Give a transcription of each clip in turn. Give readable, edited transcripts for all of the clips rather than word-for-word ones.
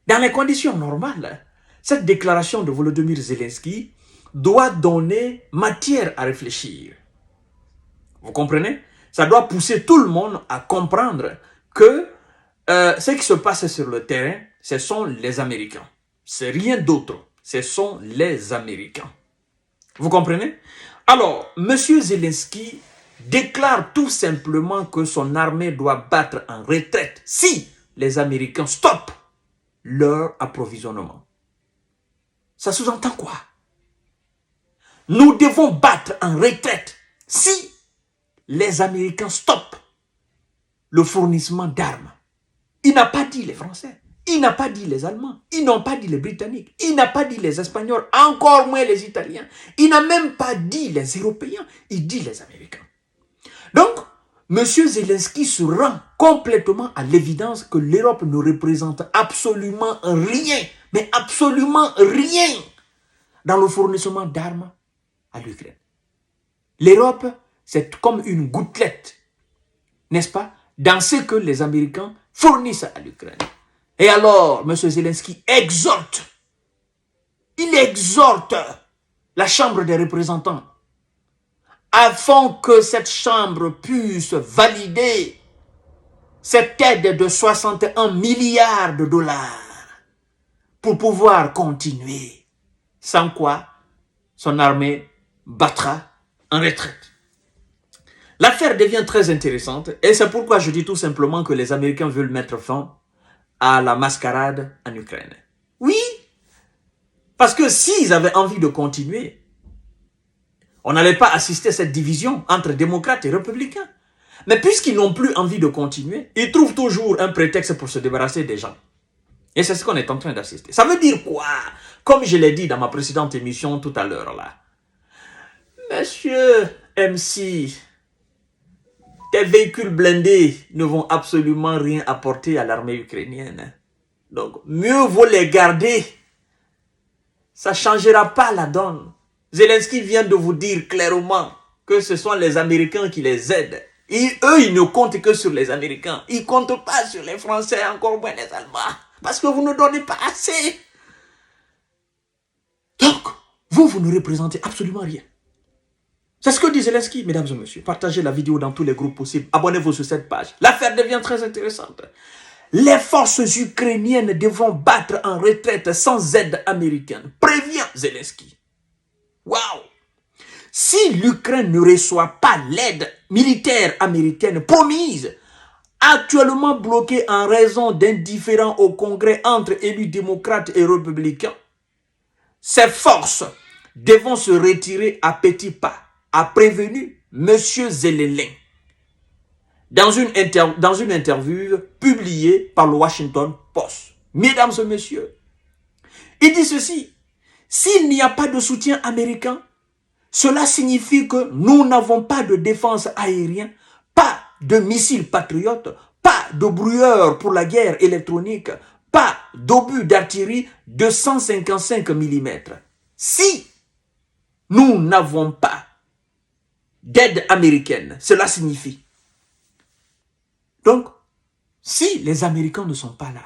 Dans les conditions normales, cette déclaration de Volodymyr Zelensky doit donner matière à réfléchir. Vous comprenez? Ça doit pousser tout le monde à comprendre que ce qui se passe sur le terrain, ce sont les Américains. C'est rien d'autre. Ce sont les Américains. Vous comprenez? Alors, M. Zelensky déclare tout simplement que son armée doit battre en retraite si les Américains stoppent leur approvisionnement. Ça sous-entend quoi? Nous devons battre en retraite si les Américains stoppent le fournissement d'armes. Il n'a pas dit les Français, il n'a pas dit les Allemands, ils n'ont pas dit les Britanniques, il n'a pas dit les Espagnols, encore moins les Italiens, il n'a même pas dit les Européens, il dit les Américains. Donc, M. Zelensky se rend complètement à l'évidence que l'Europe ne représente absolument rien, mais absolument rien dans le fournissement d'armes à l'Ukraine. L'Europe, c'est comme une gouttelette, n'est-ce pas, dans ce que les Américains fournissent à l'Ukraine. Et alors, M. Zelensky exhorte, il exhorte la Chambre des représentants afin que cette Chambre puisse valider cette aide de 61 milliards de dollars pour pouvoir continuer. Sans quoi, son armée battra en retraite. L'affaire devient très intéressante et c'est pourquoi je dis tout simplement que les Américains veulent mettre fin à la mascarade en Ukraine. Oui, parce que s'ils avaient envie de continuer, on n'allait pas assister à cette division entre démocrates et républicains. Mais puisqu'ils n'ont plus envie de continuer, ils trouvent toujours un prétexte pour se débarrasser des gens. Et c'est ce qu'on est en train d'assister. Ça veut dire quoi? Comme je l'ai dit dans ma précédente émission tout à l'heure là. Monsieur MC, tes véhicules blindés ne vont absolument rien apporter à l'armée ukrainienne. Donc, mieux vaut les garder. Ça ne changera pas la donne. Zelensky vient de vous dire clairement que ce sont les Américains qui les aident. Et eux, ils ne comptent que sur les Américains. Ils ne comptent pas sur les Français, encore moins les Allemands. Parce que vous ne donnez pas assez. Donc, vous ne représentez absolument rien. C'est ce que dit Zelensky, mesdames et messieurs. Partagez la vidéo dans tous les groupes possibles. Abonnez-vous sur cette page. L'affaire devient très intéressante. Les forces ukrainiennes devront battre en retraite sans aide américaine. Prévient Zelensky. Waouh! Si l'Ukraine ne reçoit pas l'aide militaire américaine promise, actuellement bloquée en raison d'indifférents au Congrès entre élus démocrates et républicains, ces forces devront se retirer à petits pas, a prévenu M. Zelensky dans une interview publiée par le Washington Post. Mesdames et messieurs, il dit ceci: s'il n'y a pas de soutien américain, cela signifie que nous n'avons pas de défense aérienne, pas de missiles patriotes, pas de brouilleurs pour la guerre électronique, pas d'obus d'artillerie de 155 mm. Si nous n'avons pas d'aide américaine, cela signifie. Donc, si les Américains ne sont pas là,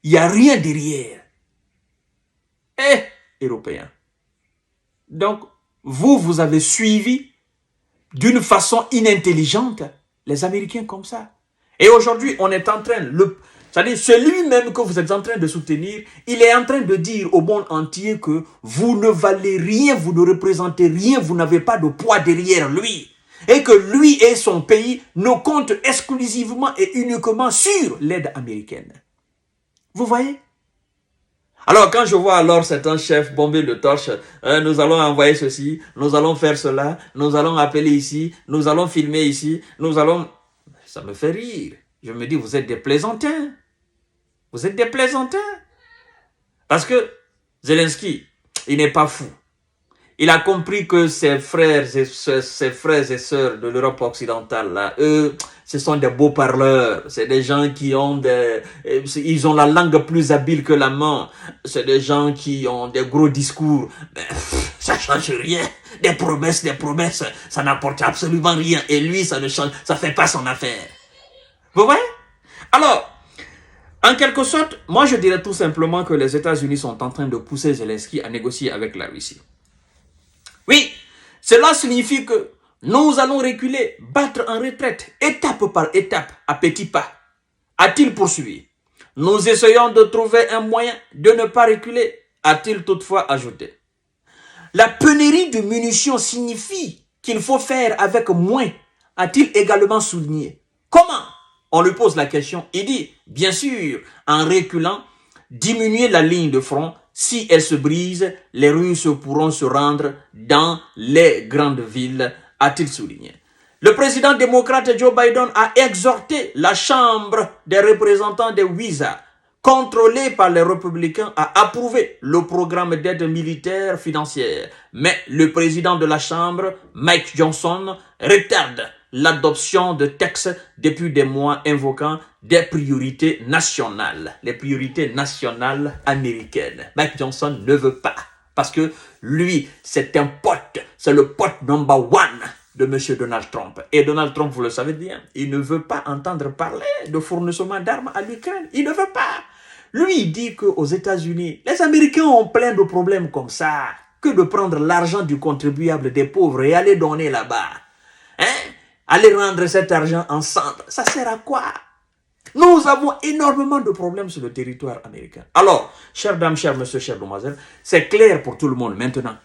il n'y a rien derrière. Européens. Donc, vous avez suivi d'une façon inintelligente les Américains comme ça. Et aujourd'hui, on est en train, c'est-à-dire celui-même que vous êtes en train de soutenir, il est en train de dire au monde entier que vous ne valez rien, vous ne représentez rien, vous n'avez pas de poids derrière lui. Et que lui et son pays ne comptent exclusivement et uniquement sur l'aide américaine. Vous voyez? Alors quand je vois alors certains chefs bomber le torche, nous allons envoyer ceci, nous allons faire cela, nous allons appeler ici, nous allons filmer ici, nous allons... Ça me fait rire. Je me dis, vous êtes des plaisantins. Vous êtes des plaisantins. Parce que Zelensky, il n'est pas fou. Il a compris que ses frères et sœurs de l'Europe occidentale, là, eux, ce sont des beaux parleurs. C'est des gens qui ont ils ont la langue plus habile que la main. C'est des gens qui ont des gros discours. Mais, ça change rien. Des promesses, ça n'apporte absolument rien. Et lui, ça ne change, ça fait pas son affaire. Vous voyez? Alors, En quelque sorte, moi je dirais tout simplement que les États-Unis sont en train de pousser Zelensky à négocier avec la Russie. Oui, cela signifie que nous allons reculer, battre en retraite, étape par étape, à petits pas. A-t-il poursuivi? Nous essayons de trouver un moyen de ne pas reculer, a-t-il toutefois ajouté. La pénurie de munitions signifie qu'il faut faire avec moins, a-t-il également souligné. Comment? On lui pose la question. Il dit, bien sûr, en reculant, diminuer la ligne de front. Si elle se brise, les Russes pourront se rendre dans les grandes villes, a-t-il souligné. Le président démocrate Joe Biden a exhorté la Chambre des représentants des WISA, contrôlée par les républicains, à approuver le programme d'aide militaire financière. Mais le président de la Chambre, Mike Johnson, retarde l'adoption de textes depuis des mois invoquant des priorités nationales, les priorités nationales américaines. Mike Johnson ne veut pas, parce que lui, c'est un pote, c'est le pote number one de M. Donald Trump. Et Donald Trump, vous le savez bien, il ne veut pas entendre parler de fournissement d'armes à l'Ukraine. Il ne veut pas. Lui, il dit qu'aux États-Unis, les Américains ont plein de problèmes comme ça, que de prendre l'argent du contribuable des pauvres et aller donner là-bas. Hein? Aller rendre cet argent ensemble, ça sert à quoi? Nous avons énormément de problèmes sur le territoire américain. Alors, chères dames, chers messieurs, chères demoiselles, c'est clair pour tout le monde maintenant.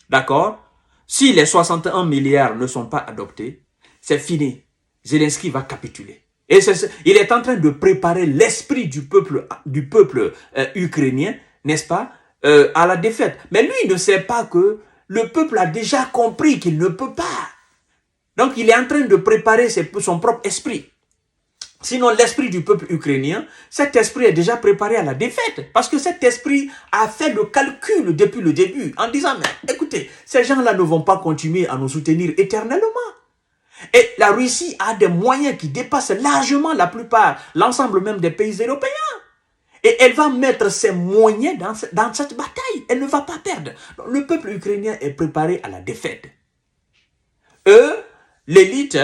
D'accord? Si les 61 milliards ne sont pas adoptés, c'est fini. Zelensky va capituler. Et il est en train de préparer l'esprit du peuple ukrainien, n'est-ce pas, à la défaite. Mais lui, il ne sait pas que le peuple a déjà compris qu'il ne peut pas. Donc, il est en train de préparer son propre esprit. Sinon, l'esprit du peuple ukrainien, cet esprit est déjà préparé à la défaite. Parce que cet esprit a fait le calcul depuis le début en disant, mais écoutez, ces gens-là ne vont pas continuer à nous soutenir éternellement. Et la Russie a des moyens qui dépassent largement la plupart, l'ensemble même des pays européens. Et elle va mettre ses moyens dans cette bataille. Elle ne va pas perdre. Donc, le peuple ukrainien est préparé à la défaite. Eux, l'élite,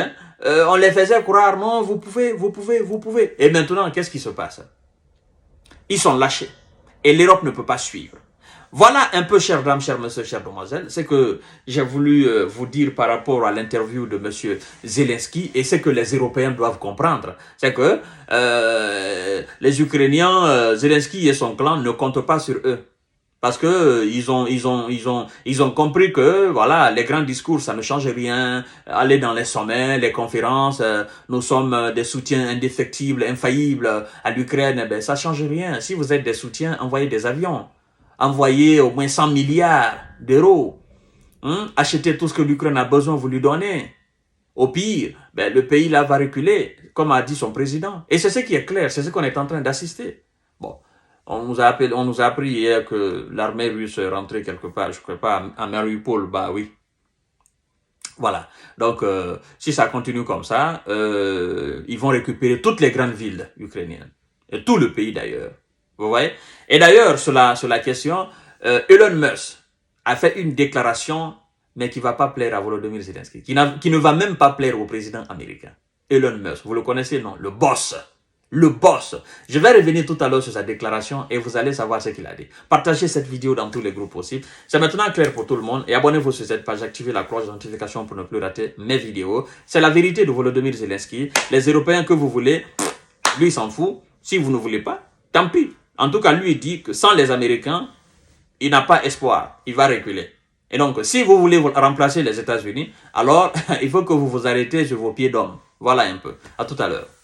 on les faisait croire, non, vous pouvez. Et maintenant, qu'est-ce qui se passe? Ils sont lâchés. Et l'Europe ne peut pas suivre. Voilà un peu, chères dames, chers messieurs, chères demoiselles, ce que j'ai voulu vous dire par rapport à l'interview de M. Zelensky et ce que les Européens doivent comprendre. C'est que les Ukrainiens, Zelensky et son clan ne comptent pas sur eux. Parce que ils ont compris que voilà, les grands discours ça ne change rien, aller dans les sommets, les conférences, nous sommes des soutiens indéfectibles, infaillibles à l'Ukraine, ben ça change rien. Si vous êtes des soutiens, envoyez des avions, envoyez au moins 100 milliards d'euros, achetez tout ce que l'Ukraine a besoin, vous lui donnez. Au pire, ben le pays là va reculer, comme a dit son président. Et c'est ce qui est clair, c'est ce qu'on est en train d'assister. Bon. On nous a appris hier que l'armée russe est rentrée quelque part, je ne crois pas, à Mariupol, bah oui. Voilà. Donc, si ça continue comme ça, ils vont récupérer toutes les grandes villes ukrainiennes. Et tout le pays d'ailleurs. Vous voyez? Et d'ailleurs, sur la question, Elon Musk a fait une déclaration, mais qui ne va pas plaire à Volodymyr Zelensky, qui ne va même pas plaire au président américain. Elon Musk, vous le connaissez, non? Le boss. Le boss. Je vais revenir tout à l'heure sur sa déclaration et vous allez savoir ce qu'il a dit. Partagez cette vidéo dans tous les groupes possibles. C'est maintenant clair pour tout le monde et abonnez-vous sur cette page, activez la cloche de notification pour ne plus rater mes vidéos. C'est la vérité de Volodymyr Zelensky. Les Européens que vous voulez, lui il s'en fout. Si vous ne voulez pas, tant pis. En tout cas, lui il dit que sans les Américains, il n'a pas espoir. Il va reculer. Et donc, si vous voulez remplacer les États-Unis, alors il faut que vous vous arrêtez sur vos pieds d'homme. Voilà un peu. À tout à l'heure.